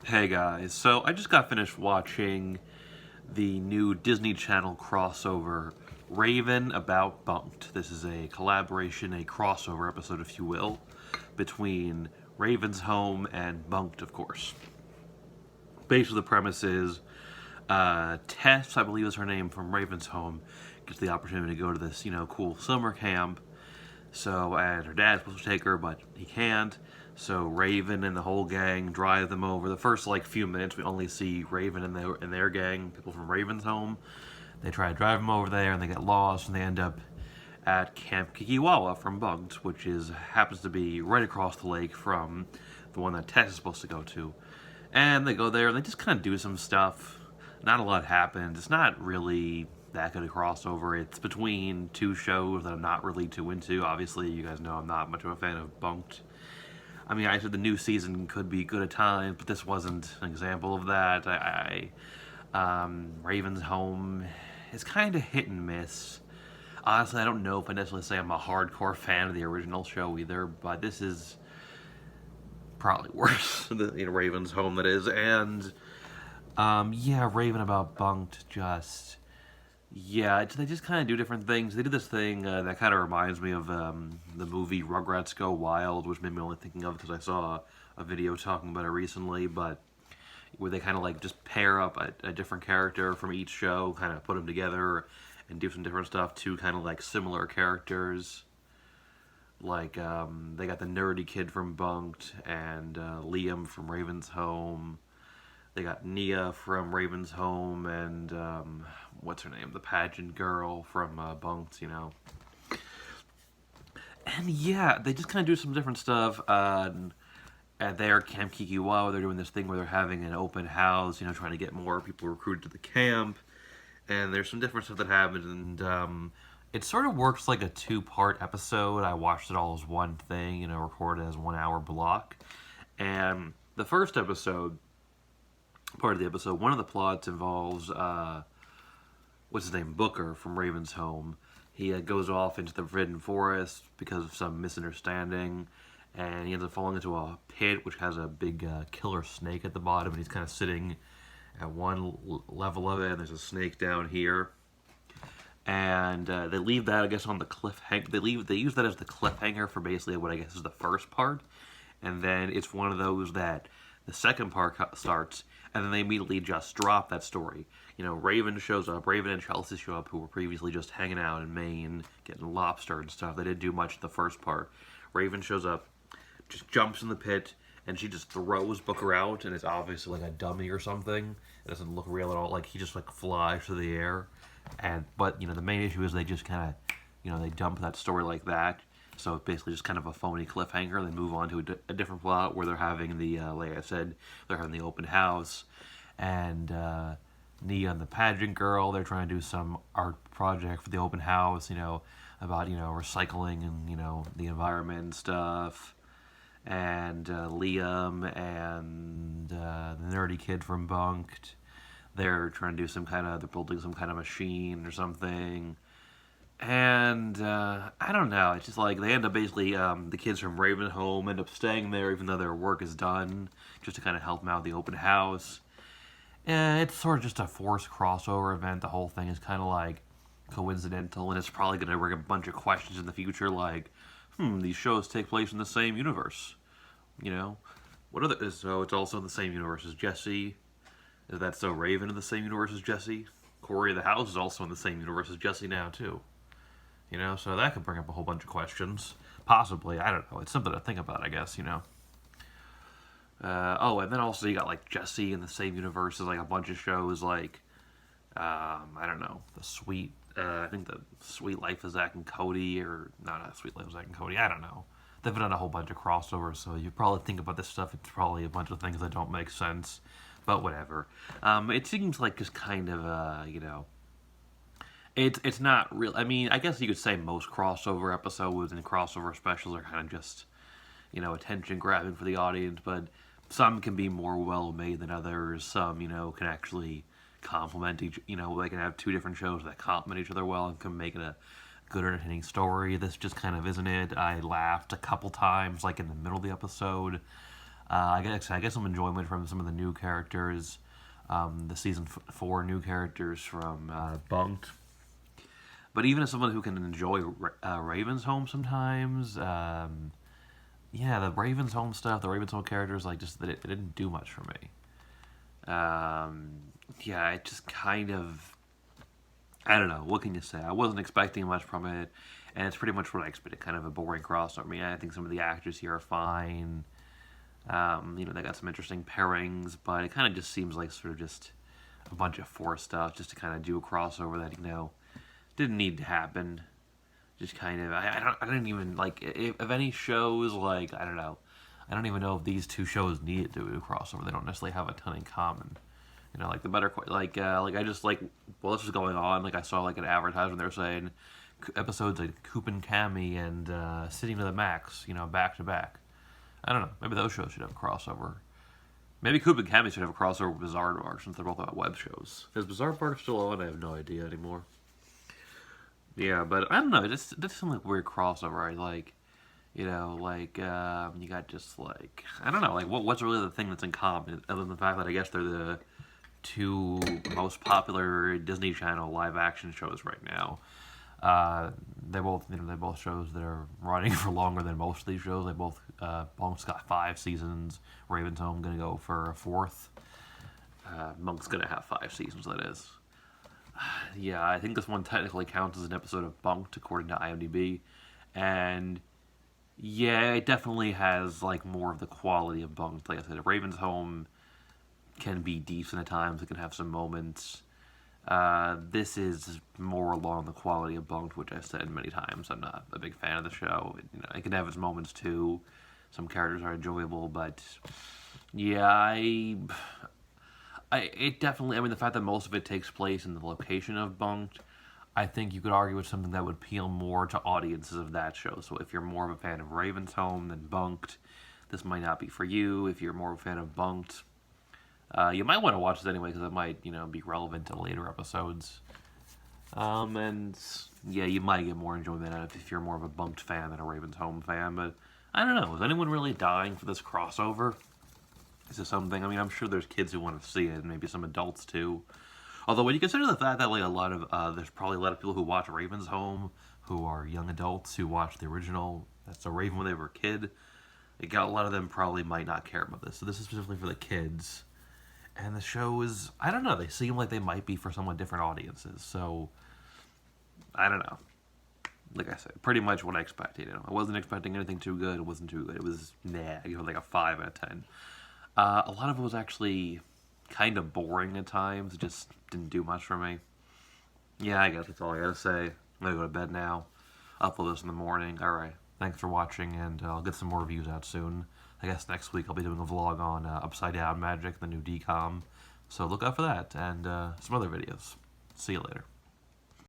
Hey guys, so I just got finished watching the new Disney Channel crossover, Raven About Bunk'd. This is a collaboration, a crossover episode, if you will, between Raven's Home and Bunk'd, of course. Basically, the premise is Tess, I believe is her name, from Raven's Home, gets the opportunity to go to this, cool summer camp. So, and her dad's supposed to take her, but he can't. So Raven and the whole gang drive them over. The first few minutes, we only see Raven and their gang, people from Raven's home. They try to drive them over there, and they get lost, and they end up at Camp Kikiwawa from Bugs, which happens to be right across the lake from the one that Tess is supposed to go to. And they go there, and they just kind of do some stuff. Not a lot happens. It's not really that good a crossover. It's between two shows that I'm not really too into. Obviously, you guys know I'm not much of a fan of Bunk'd. I mean, I said the new season could be good at times, but this wasn't an example of that. Raven's Home is kind of hit and miss. Honestly, I don't know if I necessarily say I'm a hardcore fan of the original show either, but this is probably worse than Raven's Home, that is. And yeah, Raven About Bunk'd just. Yeah, they just kind of do different things. They do this thing that kind of reminds me of the movie Rugrats Go Wild, which made me only thinking of because I saw a video talking about it recently, but where they kind of just pair up a different character from each show, kind of put them together and do some different stuff to kind of similar characters. They got the nerdy kid from Bunk'd and Liam from Raven's Home. They got Nia from Raven's Home and what's her name? The pageant girl from Bunk'd, And yeah, they just kind of do some different stuff. At their Camp Kikiwawa, they're doing this thing where they're having an open house, trying to get more people recruited to the camp. And there's some different stuff that happens, and it sort of works like a two-part episode. I watched it all as one thing, recorded as 1 hour block. And the first episode, part of the episode, one of the plots involves what's his name, Booker from Raven's Home. He goes off into the forbidden forest because of some misunderstanding, and he ends up falling into a pit which has a big killer snake at the bottom, and he's kind of sitting at one level of it, and there's a snake down here. And they leave that, I guess, on the cliffhanger. They use that as the cliffhanger for basically what I guess is the first part, and then it's one of those that the second part starts, and then they immediately just drop that story. Raven shows up. Raven and Chelsea show up, who were previously just hanging out in Maine, getting lobster and stuff. They didn't do much in the first part. Raven shows up, just jumps in the pit, and she just throws Booker out, and it's obviously like a dummy or something. It doesn't look real at all. He just flies through the air. But the main issue is they just kind of, they dump that story like that. So it's basically just kind of a phony cliffhanger. They move on to a different plot where they're having like I said, they're having the open house, and Nia and the pageant girl, they're trying to do some art project for the open house, about recycling and the environment and stuff. And Liam and the nerdy kid from Bunk'd, they're trying to do they're building some kind of machine or something. And I don't know. It's just they end up basically the kids from Raven Home end up staying there even though their work is done, just to kind of help them out with the open house. And it's sort of just a forced crossover event. The whole thing is kind of coincidental, and it's probably going to bring a bunch of questions in the future, these shows take place in the same universe. What are the? So it's also in the same universe as Jesse. Is that so? Raven in the same universe as Jesse. Corey of the House is also in the same universe as Jesse now too. So that could bring up a whole bunch of questions. Possibly, I don't know. It's something to think about, I guess. And then also you got Jesse in the same universe as a bunch of shows I don't know, I think the Sweet Life of Zack and Cody, or no, not Sweet Life of Zack and Cody. I don't know. They've done a whole bunch of crossovers, so you probably think about this stuff. It's probably a bunch of things that don't make sense, but whatever. It seems just kind of it's not real. I mean, I guess you could say most crossover episodes and crossover specials are kind of just attention grabbing for the audience, but some can be more well made than others. Some can actually complement each. They can have two different shows that complement each other well and can make it a good entertaining story. This just kind of isn't it. I laughed a couple times in the middle of the episode. I get some enjoyment from some of the new characters, the season 4 new characters from Bunk'd. But even as someone who can enjoy Raven's Home sometimes, yeah, the Raven's Home stuff, the Raven's Home characters, like just that it didn't do much for me. Yeah, it just kind of, I don't know. What can you say? I wasn't expecting much from it, and it's pretty much what I expected. Kind of a boring crossover. I mean, I think some of the actors here are fine. They got some interesting pairings, but it kind of just seems like sort of just a bunch of forced stuff just to kind of do a crossover that didn't need to happen. Just kind of, I don't even like if any shows like I don't know. I don't even know if these two shows needed to do a crossover. They don't necessarily have a ton in common. Like the better, like I just like while this was going on, like I saw like an advertisement they were saying episodes like Coop and Cammy and Sitting to the Max, back to back. I don't know. Maybe those shows should have a crossover. Maybe Coop and Cammy should have a crossover with Bizarre Bark since they're both about web shows. Is Bizarre Bark still on? I have no idea anymore. Yeah, but I don't know. This seems like a weird crossover. Right? Like, you got just like I don't know. Like, what's really the thing that's in common other than the fact that I guess they're the two most popular Disney Channel live action shows right now. They're both shows that are running for longer than most of these shows. They both Bunk's got 5 seasons. Raven's Home gonna go for a 4th. Bunk's gonna have 5 seasons. That is. Yeah, I think this one technically counts as an episode of Bunk'd according to IMDb, and yeah, it definitely has like more of the quality of Bunk'd. Like I said, Raven's Home can be decent at times. It can have some moments. This is more along the quality of Bunk'd, which I've said many times. I'm not a big fan of the show. It can have its moments too. Some characters are enjoyable, but yeah, it definitely. I mean, the fact that most of it takes place in the location of Bunk'd, I think you could argue it's something that would appeal more to audiences of that show. So if you're more of a fan of Raven's Home than Bunk'd, this might not be for you. If you're more of a fan of Bunk'd, you might want to watch this anyway because it might, be relevant to later episodes. And yeah, you might get more enjoyment out of it if you're more of a Bunk'd fan than a Raven's Home fan. But I don't know. Is anyone really dying for this crossover? Is this something? I mean, I'm sure there's kids who want to see it, and maybe some adults too. Although when you consider the fact that like there's probably a lot of people who watch Raven's Home who are young adults who watch the original. That's a Raven when they were a kid. A lot of them probably might not care about this. So this is specifically for the kids. And the show is, I don't know, they seem like they might be for somewhat different audiences. So, I don't know. Like I said, pretty much what I expected. I wasn't expecting anything too good. It wasn't too good. It was, I give it like a 5 out of 10. A lot of it was actually kind of boring at times. It just didn't do much for me. Yeah, I guess that's all I gotta say. I'm gonna go to bed now. Upload this in the morning. Alright, thanks for watching, and I'll get some more reviews out soon. I guess next week I'll be doing a vlog on Upside Down Magic, the new DCOM. So look out for that, and some other videos. See you later.